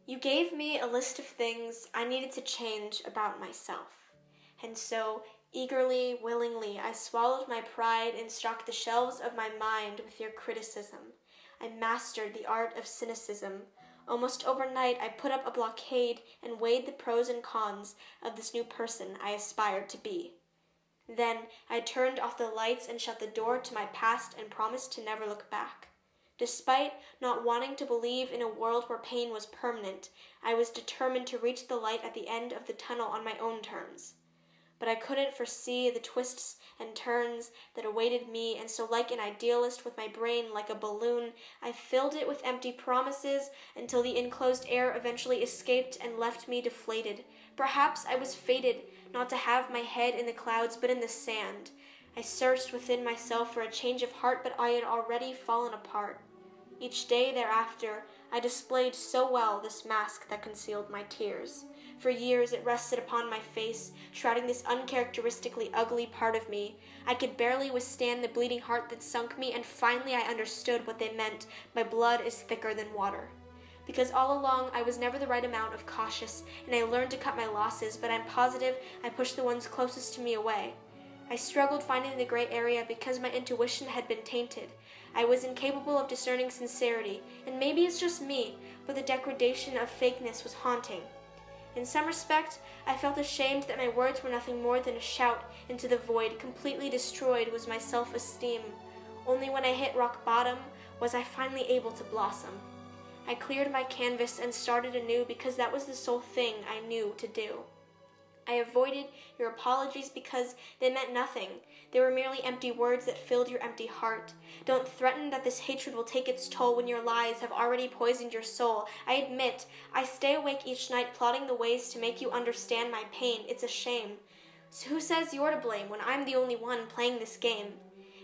You gave me a list of things I needed to change about myself. And so, eagerly, willingly, I swallowed my pride and stocked the shelves of my mind with your criticism. I mastered the art of cynicism. Almost overnight, I put up a blockade and weighed the pros and cons of this new person I aspired to be. Then I turned off the lights and shut the door to my past and promised to never look back. Despite not wanting to believe in a world where pain was permanent, I was determined to reach the light at the end of the tunnel on my own terms. But I couldn't foresee the twists and turns that awaited me, and so like an idealist with my brain like a balloon, I filled it with empty promises until the enclosed air eventually escaped and left me deflated. Perhaps I was fated not to have my head in the clouds but in the sand. I searched within myself for a change of heart, but I had already fallen apart. Each day thereafter, I displayed so well this mask that concealed my tears. For years it rested upon my face, shrouding this uncharacteristically ugly part of me. I could barely withstand the bleeding heart that sunk me, and finally I understood what they meant by blood is thicker than water. Because all along I was never the right amount of cautious, and I learned to cut my losses, but I'm positive I pushed the ones closest to me away. I struggled finding the gray area because my intuition had been tainted. I was incapable of discerning sincerity, and maybe it's just me, but the degradation of fakeness was haunting. In some respect, I felt ashamed that my words were nothing more than a shout into the void. Completely destroyed was my self-esteem. Only when I hit rock bottom was I finally able to blossom. I cleared my canvas and started anew because that was the sole thing I knew to do. I avoided your apologies because they meant nothing. They were merely empty words that filled your empty heart. Don't threaten that this hatred will take its toll when your lies have already poisoned your soul. I admit, I stay awake each night plotting the ways to make you understand my pain. It's a shame. So who says you're to blame when I'm the only one playing this game?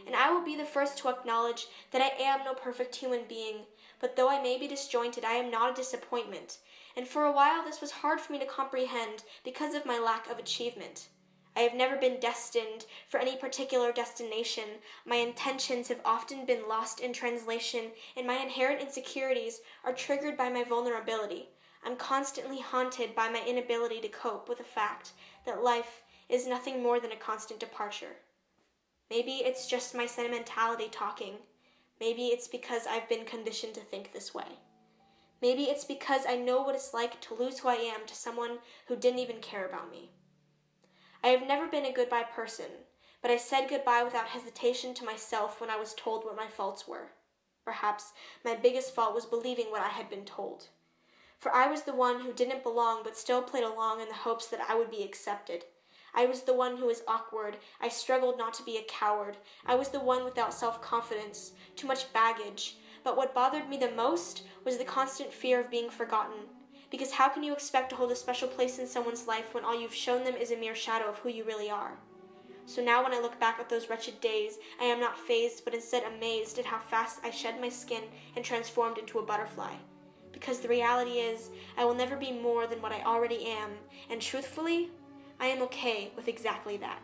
And I will be the first to acknowledge that I am no perfect human being. But though I may be disjointed, I am not a disappointment. And for a while this was hard for me to comprehend because of my lack of achievement. I have never been destined for any particular destination. My intentions have often been lost in translation, and my inherent insecurities are triggered by my vulnerability. I'm constantly haunted by my inability to cope with the fact that life is nothing more than a constant departure. Maybe it's just my sentimentality talking. Maybe it's because I've been conditioned to think this way. Maybe it's because I know what it's like to lose who I am to someone who didn't even care about me. I have never been a goodbye person, but I said goodbye without hesitation to myself when I was told what my faults were. Perhaps my biggest fault was believing what I had been told. For I was the one who didn't belong but still played along in the hopes that I would be accepted. I was the one who was awkward. I struggled not to be a coward. I was the one without self-confidence, too much baggage. But what bothered me the most was the constant fear of being forgotten. Because how can you expect to hold a special place in someone's life when all you've shown them is a mere shadow of who you really are? So now when I look back at those wretched days, I am not fazed, but instead amazed at how fast I shed my skin and transformed into a butterfly. Because the reality is, I will never be more than what I already am, and truthfully, I am okay with exactly that.